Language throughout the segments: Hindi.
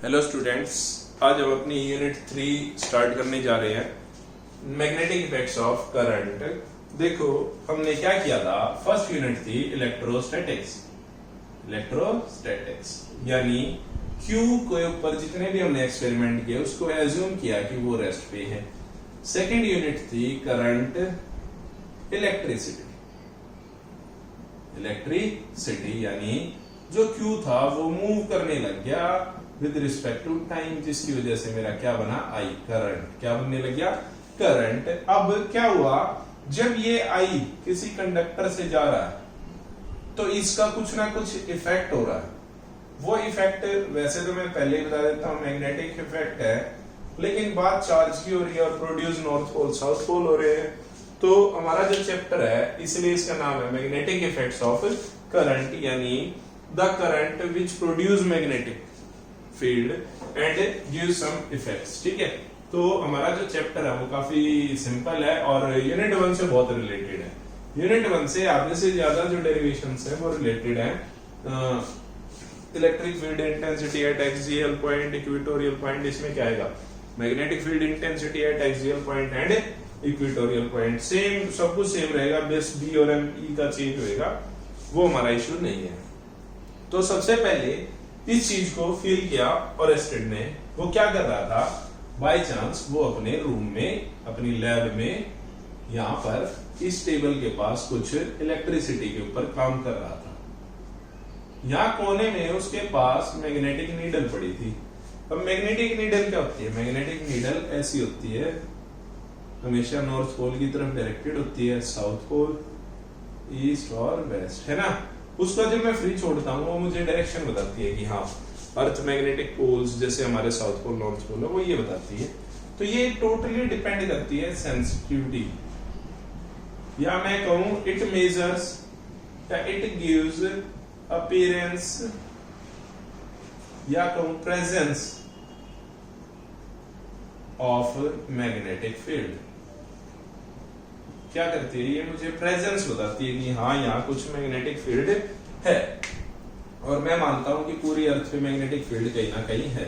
हेलो स्टूडेंट्स, आज हम अपनी यूनिट 3 स्टार्ट करने जा रहे हैं। Magnetic effects of current. देखो हमने क्या किया था, फर्स्ट यूनिट थी इलेक्ट्रोस्टैटिक्स। यानी Q के ऊपर जितने भी हमने एक्सपेरिमेंट किए उसको एज्यूम किया कि वो रेस्ट पे है। सेकेंड यूनिट थी करंट इलेक्ट्रिसिटी, यानी जो Q था वो मूव करने लग गया विद रिस्पेक्ट टू टाइम, जिसकी वजह से मेरा क्या बना, I करंट। क्या बनने लग गया, करंट। अब क्या हुआ, जब ये I किसी कंडक्टर से जा रहा है तो इसका कुछ ना कुछ इफेक्ट हो रहा है। वो इफेक्ट वैसे तो मैं पहले ही बता देता हूं, मैग्नेटिक इफेक्ट है, लेकिन बात चार्ज की हो रही है और produce north pole south pole हो रहे हैं। तो हमारा जो चैप्टर है इसलिए इसका नाम है मैग्नेटिक इफेक्ट्स ऑफ करंट, यानी the current which produce magnetic field and give some effects. ठीक है, तो हमारा जो चैप्टर है वो काफी सिंपल है और यूनिट 1 से बहुत रिलेटेड है। यूनिट 1 से आधे से ज्यादा जो डेरिवेशंस है वो रिलेटेड है electric field intensity at axial point, equatorial point. इसमें क्या आएगा, magnetic field intensity at axial point and equatorial point. Same, सब कुछ सेम रहेगा, बस बी और एम ई का चेंज होएगा, वो हमारा इश्यू नहीं है। तो सबसे पहले इस चीज को फील किया ऑरेस्टेड ने। वो क्या कर रहा था, बाय चांस वो अपने रूम में, अपनी लैब में, यहाँ पर इस टेबल के पास कुछ इलेक्ट्रिसिटी के ऊपर काम कर रहा था। यहाँ कोने में उसके पास मैग्नेटिक नीडल पड़ी थी। अब मैग्नेटिक नीडल क्या होती है, मैग्नेटिक नीडल ऐसी होती है, हमेशा नॉर्थ पोल की तरफ डायरेक्टेड होती है, साउथ पोल, ईस्ट और वेस्ट, है ना। उसका जब मैं फ्री छोड़ता हूँ वो मुझे डायरेक्शन बताती है कि हाँ अर्थ मैग्नेटिक पोल्स, जैसे हमारे साउथ पोल नॉर्थ पोल है, वो ये बताती है। तो ये टोटली डिपेंड करती है सेंसिटिविटी, या मैं कहूं इट मेजर्स या इट गिव्स अपीयरेंस, या कहूं प्रेजेंस ऑफ मैग्नेटिक फील्ड। क्या करती है, ये मुझे प्रेजेंस बताती है कि हाँ यहाँ कुछ मैग्नेटिक फील्ड है, और मैं मानता हूं कि पूरी अर्थ पे मैग्नेटिक फील्ड कहीं ना कहीं है।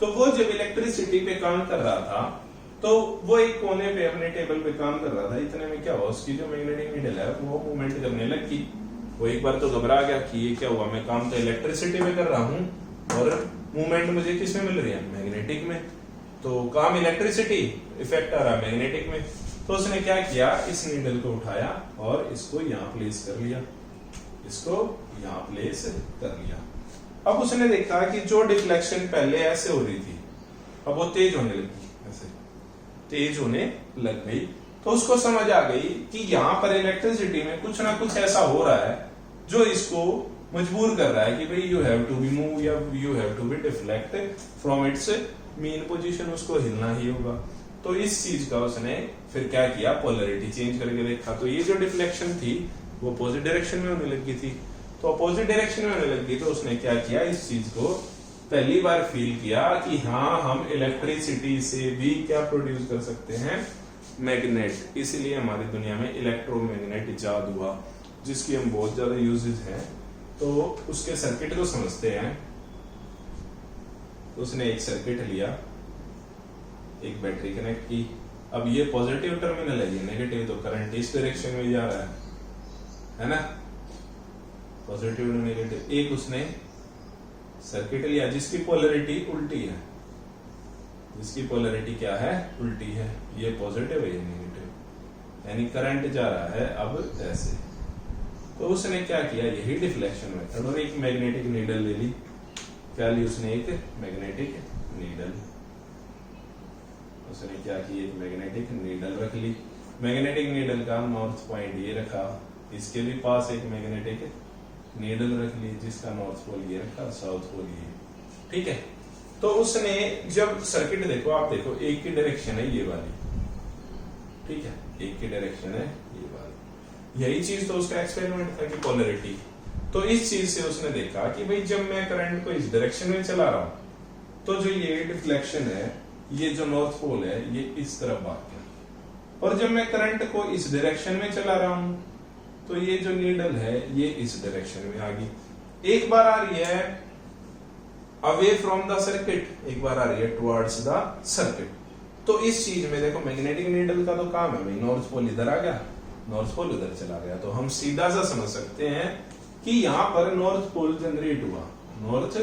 तो वो जब इलेक्ट्रिसिटी पे काम कर रहा था तो वो एक कोने पे अपने टेबल पे काम कर रहा था। इतने में क्या हुआ, उसकी जो मैग्नेटिक नीडल है वो मूवमेंट करने लगी। वो एक बार तो घबरा गया कि ये क्या हुआ, मैं काम तो इलेक्ट्रिसिटी में कर रहा हूँ और मूवमेंट मुझे किस में मिल रही है, मैग्नेटिक में। तो काम इलेक्ट्रिसिटी, इफेक्ट आ रहा है मैग्नेटिक में। तो उसने क्या किया, इस नीडल को उठाया और इसको यहाँ प्लेस कर लिया, इसको यहाँ प्लेस कर लिया। अब उसने देखा कि जो डिफ्लेक्शन पहले ऐसे हो रही थी अब वो तेज होने लगी, ऐसे तेज होने लग गई। तो उसको समझ आ गई कि यहाँ पर इलेक्ट्रिसिटी में कुछ ना कुछ ऐसा हो रहा है जो इसको मजबूर कर रहा है कि भाई you have to be move या you have to be deflect from its mean position, उसको हिलना ही होगा। तो इस चीज का उसने फिर क्या किया, पोलैरिटी चेंज करके देखा। तो ये जो डिफ्लेक्शन थी वो अपोजिट डायरेक्शन में होने लगी थी। तो अपोजिट डायरेक्शन में होने लगी तो उसने क्या किया, इस चीज को पहली बार फील किया कि हाँ हम इलेक्ट्रिसिटी से भी क्या प्रोड्यूस कर सकते हैं, मैग्नेट। इसलिए हमारी दुनिया में इलेक्ट्रोमैग्नेट इजाद हुआ, जिसकी हम बहुत ज्यादा यूजेज हैं। तो उसके सर्किट को समझते हैं। उसने एक सर्किट लिया, एक बैटरी कनेक्ट की। अब ये पॉजिटिव टर्मिनल है, ये नेगेटिव, तो करंट इस डायरेक्शन में जा रहा है ना, पॉजिटिव और नेगेटिव। एक उसने सर्किट लिया जिसकी पोलैरिटी उल्टी है, जिसकी पोलैरिटी क्या है, उल्टी है, ये पॉजिटिव है ये नेगेटिव, यानी करंट जा रहा है अब ऐसे। तो उसने क्या किया, यही डिफ्लेक्शन मेथड, और एक मैग्नेटिक नीडल ले ली। क्या ली उसने, एक मैग्नेटिक नीडल। उसने क्या की, एक मैग्नेटिक नीडल रख ली। मैग्नेटिक नीडल का नॉर्थ पॉइंट ये रखा, इसके भी पास एक मैग्नेटिक नीडल रख ली जिसका नॉर्थ पोल ये रखा, साउथ पोल ये। ठीक है, तो उसने जब सर्किट देखो, आप देखो एक की डायरेक्शन है ये वाली, ठीक है, एक की डायरेक्शन है ये वाली। यही चीज तो उसका एक्सपेरिमेंट था कि पोलैरिटी। तो इस चीज से उसने देखा कि भाई जब मैं करंट को इस डायरेक्शन में चला रहा हूं तो जो ये डिफ्लेक्शन है, ये जो नॉर्थ पोल है ये इस तरफ भाग गया, और जब मैं करंट को इस डायरेक्शन में चला रहा हूं तो ये जो नीडल है ये इस डायरेक्शन में आ गई। एक बार आ रही है अवे फ्रॉम द सर्किट, एक बार आ रही है टुवर्ड्स द सर्किट। तो इस चीज में देखो मैग्नेटिक नीडल का तो काम है भाई, नॉर्थ पोल इधर आ गया, नॉर्थ पोल उधर चला गया, तो हम सीधा सा समझ सकते हैं कि यहाँ पर नॉर्थ पोल जनरेट हुआ, नॉर्थ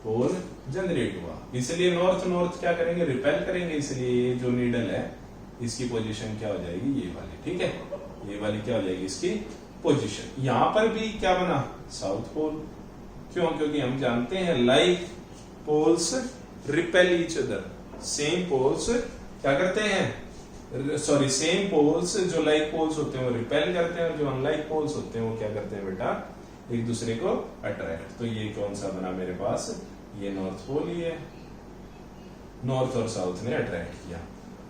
पोल जनरेट हुआ, इसलिए नॉर्थ नॉर्थ क्या करेंगे, रिपेल करेंगे, इसलिए ये जो नीडल है इसकी पोजीशन क्या हो जाएगी, ये वाली, ठीक है, ये वाली क्या हो जाएगी इसकी पोजीशन। यहां पर भी क्या बना, साउथ पोल, क्यों, क्योंकि हम जानते हैं like poles repel each other, same poles क्या करते हैं, सॉरी सेम पोल्स जो लाइक पोल्स होते हैं वो रिपेल करते हैं, और जो अनलाइक पोल्स होते हैं वो क्या करते हैं बेटा, एक दूसरे को अट्रैक्ट। तो ये कौन सा बना मेरे पास, ये नॉर्थ पोल ही है, नॉर्थ और साउथ ने अट्रैक्ट किया।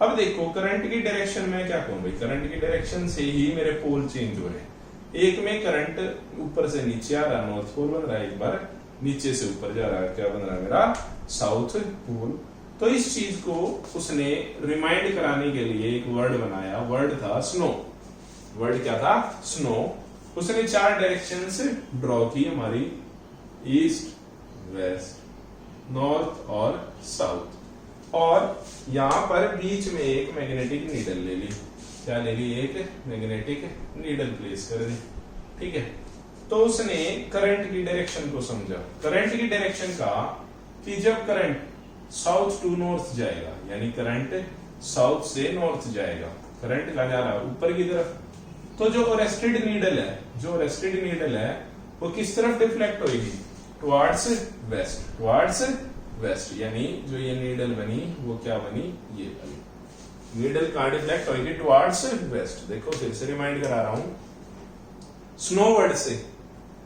अब देखो करंट की डायरेक्शन में क्या कहूं भाई, करंट की डायरेक्शन से ही मेरे पोल चेंज हो रहे हैं, एक में करंट ऊपर से नीचे आ रहा, नॉर्थ पोल बन रहा है, एक बार नीचे से ऊपर जा रहा है, क्या बन रहा है मेरा, साउथ पोल। तो इस चीज को उसने रिमाइंड कराने के लिए एक वर्ड बनाया, वर्ड था स्नो, वर्ड क्या था, स्नो। उसने 4 डायरेक्शन से ड्रॉ की हमारी, ईस्ट, वेस्ट, नॉर्थ और साउथ, और यहां पर बीच में एक मैग्नेटिक नीडल ले ली, क्या ले ली, एक मैग्नेटिक नीडल प्लेस कर दी, ठीक है। तो उसने करंट की डायरेक्शन को समझा, करंट की डायरेक्शन का कि जब करंट साउथ टू नॉर्थ जाएगा, यानी करंट साउथ से नॉर्थ जाएगा, करंट कहां जा रहा है, ऊपर की तरफ, तो जो अरेस्टेड नीडल है, जो अरेस्टेड नीडल है वो किस तरफ डिफ्लेक्ट होगी, टुवर्ड्स वेस्ट, टुवर्ड्स वेस्ट, यानी जो ये नीडल बनी वो क्या बनी, ये बनी, नीडल कहां डिफ्लेक्ट होगी, टुवर्ड्स वेस्ट। देखो फिर से रिमाइंड करा रहा हूं, स्नो वर्ड से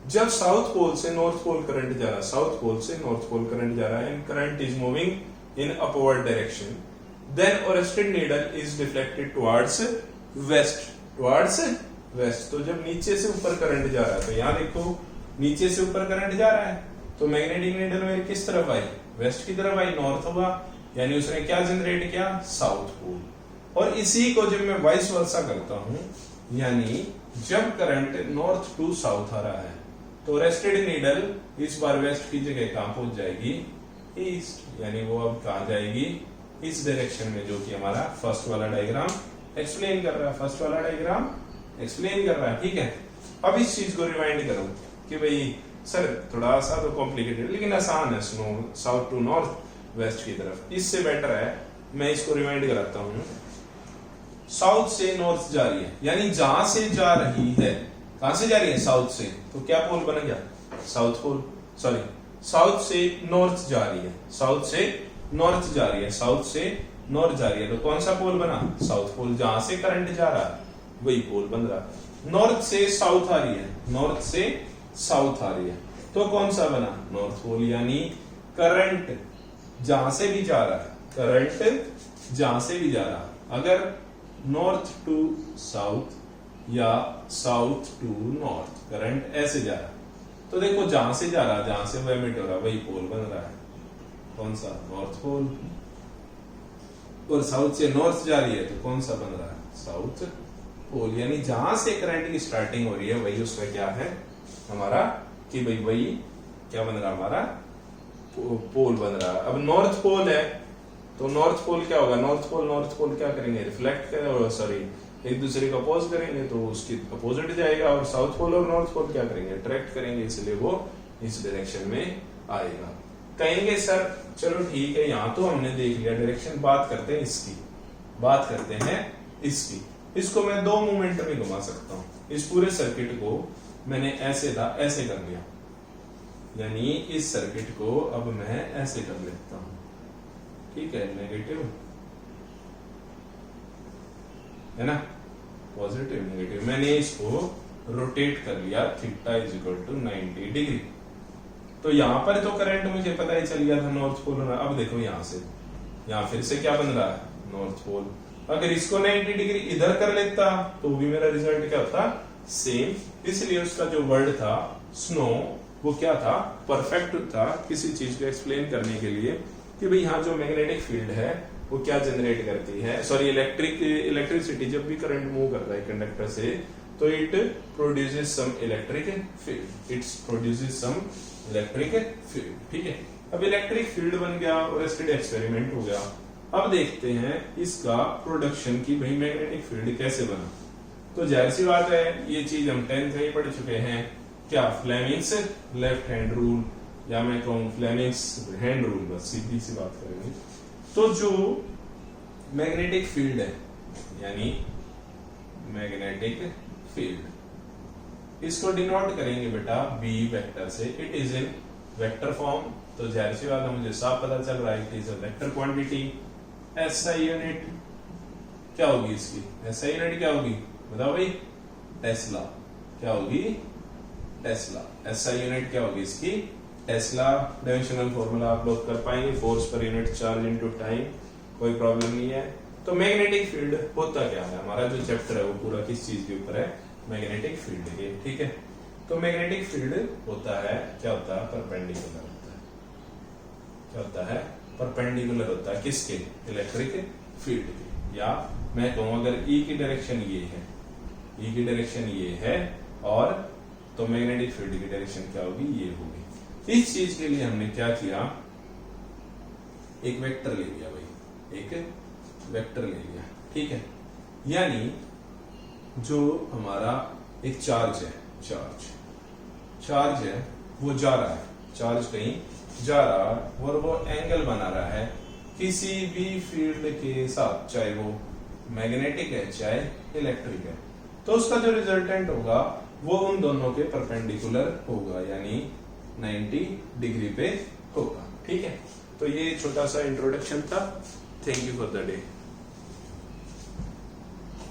जब साउथ पोल से नॉर्थ पोल करंट जा रहा है, साउथ पोल से नॉर्थ पोल करंट जा रहा है, and current is moving in upward direction, then arrested needle is deflected towards west, towards west. तो जब नीचे से ऊपर करंट जा रहा है, तो यहां देखो नीचे से ऊपर करंट जा रहा है, तो मैग्नेटिक नीडल में किस तरफ आई, वेस्ट की तरफ आई, नॉर्थ हुआ, यानी उसने क्या जनरेट किया, साउथ पोल। और इसी को जब मैं वाइस वर्सा करता हूं, यानी जब करंट नॉर्थ टू साउथ आ रहा है, तो रेस्टेड नीडल इस बार वेस्ट की जगह कहां पहुंच जाएगी, ईस्ट, यानी वो अब कहां जाएगी, इस डायरेक्शन में, जो कि हमारा फर्स्ट वाला डायग्राम एक्सप्लेन कर रहा है, फर्स्ट वाला डायग्राम एक्सप्लेन कर रहा है, ठीक है। अब इस चीज को रिमाइंड करो कि भाई सर थोड़ा सा तो कॉम्प्लिकेटेड, लेकिन आसान है, snow south to north west की तरफ, इससे बेटर है मैं इसको रिमाइंड कराता हूं, साउथ से नॉर्थ जा रही है, यानी जहां से जा रही है, कहां से जा रही है, साउथ से, तो क्या पोल बन गया, साउथ पोल, सॉरी साउथ से नॉर्थ जा रही है, साउथ से नॉर्थ जा रही है, साउथ से नॉर्थ जा रही है, तो कौन सा पोल बना, साउथ पोल, जहां से करंट जा रहा है वही पोल बन रहा। नॉर्थ से साउथ आ रही है, नॉर्थ से साउथ आ रही है, तो कौन सा बना, नॉर्थ पोल, यानी करंट जहां से भी जा रहा है, करंट जहां से भी जा रहा, अगर नॉर्थ टू साउथ या साउथ टू नॉर्थ करंट ऐसे जा रहा, तो देखो जहां से जा रहा, जहां से वो एमिट हो रहा, वही पोल बन रहा है, कौन सा, नॉर्थ पोल। और साउथ से नॉर्थ जा रही है, तो कौन सा बन रहा है, साउथ पोल, यानी जहां से करंट की स्टार्टिंग हो रही है वही उसका क्या है हमारा, कि भाई वही क्या बन रहा, हमारा पोल बन रहा। अब नॉर्थ पोल है, तो नॉर्थ पोल क्या होगा, नॉर्थ पोल क्या करेंगे, रिफ्लेक्ट करेंगे, सॉरी एक दूसरे को अपोज करेंगे, तो उसकी अपोजिट जाएगा, और साउथ पोल और नॉर्थ पोल क्या करेंगे, अट्रैक्ट करेंगे, इसलिए वो इस डायरेक्शन में आएगा। कहेंगे सर चलो ठीक है, यहां तो हमने देख लिया डायरेक्शन, बात करते हैं इसकी, बात करते हैं इसकी। इसको मैं 2 मूवमेंट में घुमा सकता हूं, इस पूरे सर्किट को मैंने ऐसे था ऐसे कर लिया, यानी इस सर्किट को अब मैं ऐसे कर लेता हूं, ठीक है, नेगेटिव है ना, पॉजिटिव नेगेटिव, मैंने इसको रोटेट कर लिया, theta is equal to 90 degree. तो यहां पर तो करंट मुझे पता ही चल गया था, नॉर्थ पोल होना। अब देखो यहां से, यहां फिर से क्या बन रहा है, नॉर्थ पोल। अगर इसको 90 डिग्री इधर कर लेता तो भी मेरा रिजल्ट क्या होता, सेम। इसलिए उसका जो वर्ड था स्नो, वो क्या था, परफेक्ट था किसी चीज को एक्सप्लेन करने के लिए, कि भाई यहाँ जो मैग्नेटिक फील्ड है वो क्या जनरेट करती है, सॉरी इलेक्ट्रिसिटी, जब भी करंट मूव करता है कंडक्टर से, तो it produces some electric field, it's produces some electric field, ठीक है। अब इलेक्ट्रिक फील्ड बन गया और स्टडी एक्सपेरिमेंट हो गया। अब देखते हैं इसका प्रोडक्शन की भाई मैग्नेटिक फील्ड कैसे बना। तो जाहिर सी बात है ये चीज हम 10th में ही पढ़ चुके हैं, क्या फ्लेमिंग्स लेफ्ट हैंड रूल, या मैं कहूँ फ्लेमिंग्स हैंड रूल, बस सीधी सी बात करेंगे। तो जो मैग्नेटिक फील्ड है यानी मैग्नेटिक फील्ड, इसको डिनोट करेंगे बेटा बी वेक्टर से। It is in vector form, तो जाहिर सी बात है मुझे साफ पता चल रहा है कि is a vector quantity. SI unit क्या होगी इसकी, एसआई यूनिट क्या होगी बताओ भाई, टेस्ला। क्या होगी, टेस्ला। एसआई यूनिट क्या होगी इसकी, टेस्ला। डायमेंशनल फॉर्मूला आप लोग कर पाएंगे, force per unit charge into time, कोई प्रॉब्लम नहीं है। तो मैग्नेटिक फील्ड होता क्या है, हमारा जो चैप्टर है वो पूरा किस चीज के ऊपर है, मैग्नेटिक फील्ड के, ठीक है। तो मैग्नेटिक फील्ड होता है, क्या होता है, परपेंडिकुलर होता है। क्या होता है, परपेंडिकुलर होता है किसके, इलेक्ट्रिक फील्ड के। या मैं कहूं अगर ई की डायरेक्शन ये है, ई की डायरेक्शन ये है, और तो मैग्नेटिक फील्ड की डायरेक्शन क्या होगी, ये होगी। इस चीज के लिए हमने क्या किया, एक वेक्टर ले लिया भाई, एक वेक्टर ले लिया, ठीक है। यानी जो हमारा एक चार्ज है, चार्ज है वो जा रहा है, चार्ज कहीं जा रहा है और वो एंगल बना रहा है किसी भी फील्ड के साथ, चाहे वो मैग्नेटिक है चाहे इलेक्ट्रिक है। तो उसका जो रिजल्टेंट होगा वो उन दोनों के परपेंडिकुलर होगा, यानी 90 डिग्री पे होगा, ठीक है। तो ये छोटा सा इंट्रोडक्शन था। Thank you for the day.